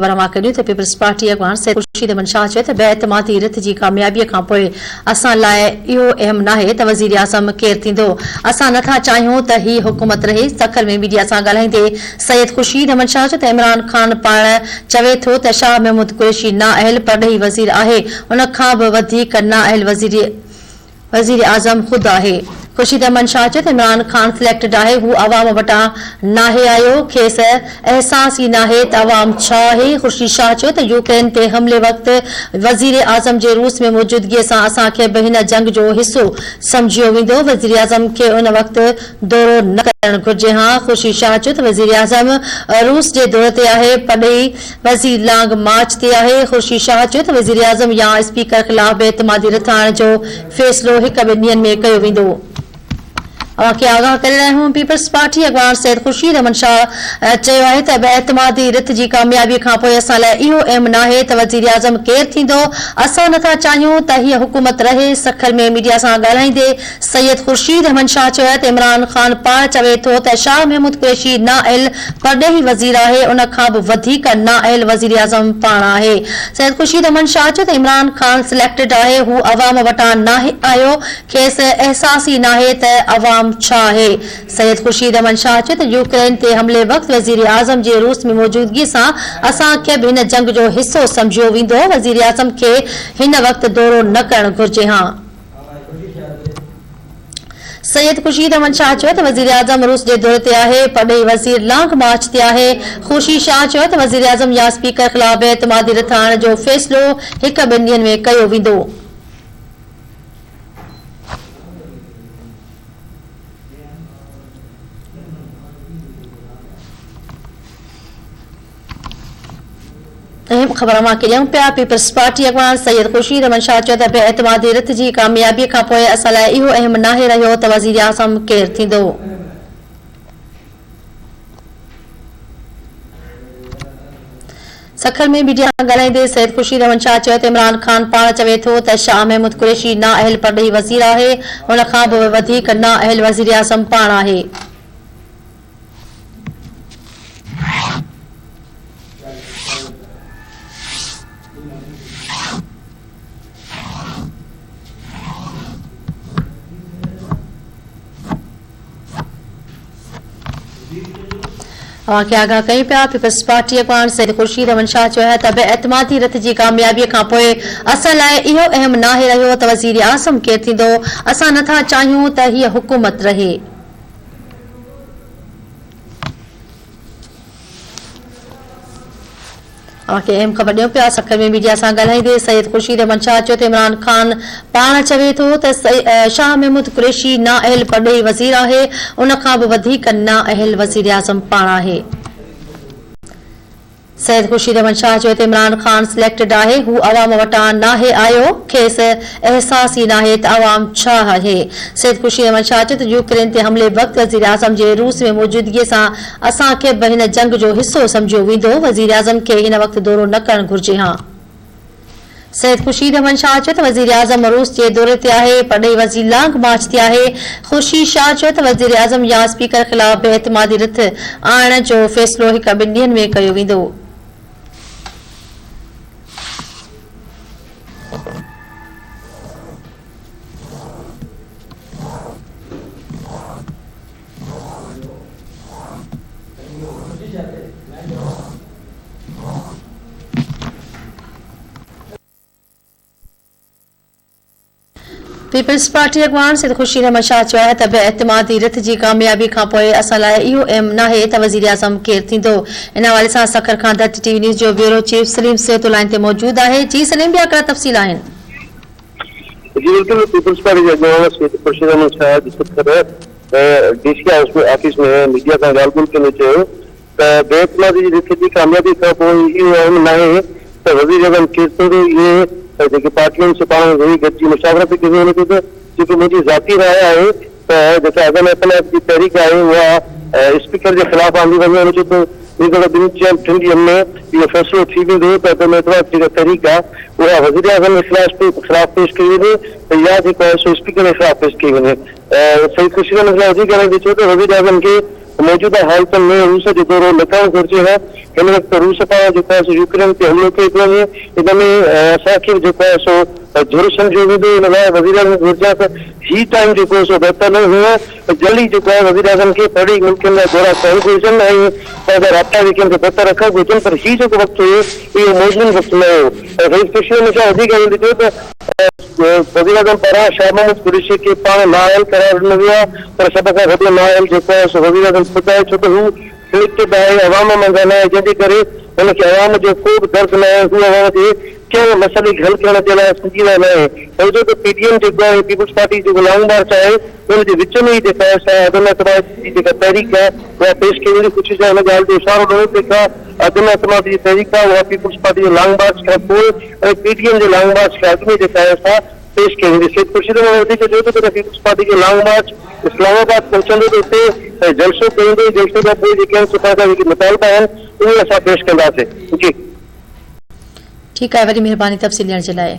Peoples party अगवान Syed Khurshid Ahmad Shah चयो त बेएतमादी रिथ जी कामयाबीअ खां पोइ असां लाइ इहो अहम नाहे त वज़ीर आज़म केरु थींदो। असां नथा चाहियूं त ही हुकूमत रहे। सखर में मीडिया सां ॻाल्हाईंदे सैयद खुर्शीद अहमद शाह चयो त इमरान खान पाण चवे थो त शाह महमूद कुरैशी नाअहल परॾेही वज़ीर आहे, उन खां बि वधीक नाअहल वज़ीर आज़म ख़ुदि आहे। खुर्शीद अहमद शाह चयो त इमरान खान सिलेक्टेड आहे, हू अवाम वटां नाहे आयो, खेसि अहसास ई नाहे त अवाम छा आहे। खुर्शीद शाह चयो त यूक्रेन ते हमले वक़्तु वज़ीर आज़म जे रूस में मौजूदगीअ सां असांखे बि हिन जंग जो हिसो सम्झियो वेंदो। वज़ीर आज़म खे उन वक़्तु दौरो न करणु घुर्जे हा। खुर्शीद शाह चयो त वज़ीर आज़म रूस जे दौरे ते आहे, पॾेही वज़ीर लांग मार्च ते आहे। खुर्शीद शाह चयो त वज़ीर आज़म या स्पीकर ख़िलाफ़ बेएतमादी रिथ आणण जो फ़ैसिलो हिक ॿिनि ॾींहनि में कयो वेंदो। आगाह करे रहिया आहियूं। पीपल्स पार्टी अगवान सैयद खुर्शीद अहमद शाह चयो आहे त बेएतमादी रिथ जी कामयाबीअ खां पोइ असां लाइ इहो अहम नाहे त वज़ीर आज़म केरु थींदो। असां नथा चाहियूं त हीअ हुकूमत रहे। सखर में मीडिया सां ॻाल्हाईंदे सैयद खुर्शीद अहमद शाह चयो आहे त इमरान खान पाण चवे थो त शाह महमूद कुरैशी नाअहल परॾेही वज़ीर आहे, उन खां बि वधीक नाअहल वज़ीर आज़म पाण आहे। सैयद खुर्शीद अहमद शाह चयो त इमरान खान सिलेक्टेड आहे, हू अवाम वटां नाहे आयो, खेसि अहसास ई नाहे त अवाम छा आहे। सैयद खुर्शीद अहमद शाह चयो त यूक्रेन ते हमले वक़्तु वज़ीर आज़म जे रूस में मौजूदगीअ सां असांखे बि हिन जंग जो हिसो सम्झियो वेंदो। वज़ीर आज़म खे हिन वक़्तु दौरो न करणु घुर्जे हा। सैयद खुर्शीद अहमद शाह चयो त वज़ीर आज़म रूस जे दौरे ते आहे, पॾेही वज़ीर लांग मार्च ते आहे। खुर्शीद शाह चयो त वज़ीर आज़म या स्पीकर ख़िलाफ़ बेएतमादी रिथ आणण जो फ़ैसिलो हिक ॿिनि ॾींहनि में कयो वेंदो। अहम ख़बर मां ॾियूं पिया। पीपल्स पार्टी अगवान सैयद खुर्शीद अहमद शाह चयो त बेएतमादी रिथ जी कामयाबीअ खां पोइ असां लाइ इहो अहम नाहे रहियो त वज़ीर आज़म केरु थींदो। सखर में मीडिया सां ॻाल्हाईंदे सैयद खुर्शीद अहमद शाह चयो त इमरान खान पाण चवे थो त शाह महमूद कुरैशी नाअहल परॾेही वज़ीर आहे, उन खां बि वधीक नाअहल वज़ीर आज़म पाण आहे। आगाह कयूं पिया। पीपल्स पार्टी अगवान सैयद खुर्शीद अहमद शाह चयो आहे त बेएतमादी रिथ जी कामयाबीअ खां पोइ असां लाइ इहो अहम नाहे रहियो त वज़ीर आज़म केरु थींदो। असां नथा चाहियूं त हीअ हुकूमत रहे। अहम ख़बर ॾियूं पिया। सखर में मीडिया सां ॻाल्हाईंदे सैयद खुर्शीद अहमद शाह चयो त इमरान खान पाण चवे थो त शाह महमूद कुरैशी नाअहल परॾेही वज़ीर आहे, उन खां बि वधीक नाअहल वज़ीर आज़म पाण आहे। सैयद खुर्शीद अहमद शाह चयो त इमरान खान सिलेक्टेड आहे, हू अवाम वटां नाहे आयो, खेसि अहसास ई नाहे त अवाम छा आहे। सैयद खुर्शीद अहमद शाह चयो त यूक्रेन ते हमले वक़्तु वज़ीर आज़म जे रूस में मौजूदगीअ सां असांखे बि हिन जंग जो हिसो सम्झियो वेंदो। वज़ीर आज़म खे हिन वक़्तु दौरो न करणु घुर्जे हा। सैयद खुर्शीद अहमद शाह चयो त वज़ीर आज़म रूस जे दौरे ते आहे, पॾेही वज़ीर लांग मार्च ते आहे। खुर्शीद शाह चयो त वज़ीर आज़म या स्पीकर ख़िलाफ़ बेएतमादी रिथ आणण जो फ़ैसिलो हिक ॿिनि ॾींहनि में कयो वेंदो। पीपल्स पार्टी अगवान सैयद खुर्शीद अहमद शाह चयो आहे त बेएतमादी रिथ जी कामयाबी खां पोइ असां लाइ इहो अहम नाहे त वज़ीर आज़म केरु थींदो। इन हवाले सां सखर खां दत्त टीवी न्यूज़ जो ब्यूरो चीफ सलीम सेहत लाइन ते मौजूद आहे। जी सलीम, ॿिया कहिड़ा तफ़सील आहिनि? जी बिल्कुल। पीपल्स पार्टी के अगवा सैयद खुर्शीद अहमद शाह डीसी हाउस में ऑफिस में मीडिया सां ॻाल्हि ॿोल कंदे चयो त बेएतमादी रिथ जी कामयाबी खां पोइ इहो अहम नाहे त वज़ीर आज़म केरु थींदो। इहे जेके पार्टियुनि से पाण वेही गॾिजी मुशावरत कई वञे थी त जेको मुंहिंजी ज़ाती राय आहे त जेका अदम इख़्तिलाफ़ जी तहरीक आहे उहा स्पीकर जे ख़िलाफ़ आंदी वञे। उन चयो त ॿिनि टिनि ॾींहंनि में इहो फ़ैसिलो थी वेंदो त अदम इख़्तिलाफ़ जेका तहरीक आहे उहा वज़ीर आज़म के ख़िलाफ़ पेश कई वञे त या जेको आहे सो स्पीकर जे ख़िलाफ़ पेश कई वञे। सैयद खुर्शीद अहमद शाह वधीक ॻाल्हाईंदे चयो त वज़ीर आज़म खे मौजूदा हालत में रूस जो दौरो लथाण घुर्जे है। इन वक्त रूस पारां यूक्रेन ते हमलो कयो पियो वञे, इन में असांखे सो जुर समझो वेंदो। इन लाइ वज़ीर आज़म घुर्जा त ही टाइम सो बहितर न हुआ, जल्दी वज़ीर आज़म खे बड़ी मुल्कनि लाइ दौरा करणु घुरिजनि ऐं पंहिंजा राब्ता जेके बहितर रखणु घुरिजनि। पर ही जेको वक़्तु हुयो इहो मौजूदु वक़्तु न हो। ख़ुशी में छा वधीक ॾिठो त वज़ीर आज़म पारां शाह महमूद कुरैशी के पाण नाअहल करार ॾिनो वियो आहे। पर सभ खां वॾो नाअहल जेको आहे सो वज़ीर आज़म ख़ुदि आहे, छो त हू सिलेक्टेड आहे, अवाम में ॻाल्हाए, जंहिंजे करे हुनखे अवाम जो को बि दर्द न आहे। हू अवाम जे कंहिं मसइले खे हल करण जे लाइ संजीदा न आहे। सम्झो त पीटीएम जेको आहे, पीपुल्स पार्टी जेको लॉन्ग मार्च आहे, हुनजे विच में ई जेका अदम एतमाद जी जेका तहरीक आहे उहा पेश कई वेंदी। ख़ुशी सां हिन ॻाल्हि जो इशारो ॾिनो जेका अदम एतमाद जी तहरीक आहे उहा पीपुल्स पार्टी जे लॉन्ग मार्च खां पोइ ऐं पीटीएम जे लॉन्ग मार्च खां अॻु में जेका आहे असां पेश कई वेंदी। सैयद खुर्शीद वधीक चयो त पीपुल्स पार्टी जो लॉन्ग मार्च इस्लामाबाद पहुचंदो त उते जलसो कईंदो। जलसे खां पोइ जेके आहिनि सुठा जेके मुतालबा आहिनि उहे असां पेश कंदासीं। जी ठीकु आहे, वॾी महिरबानी तफ़सील ॾियण जे लाइ।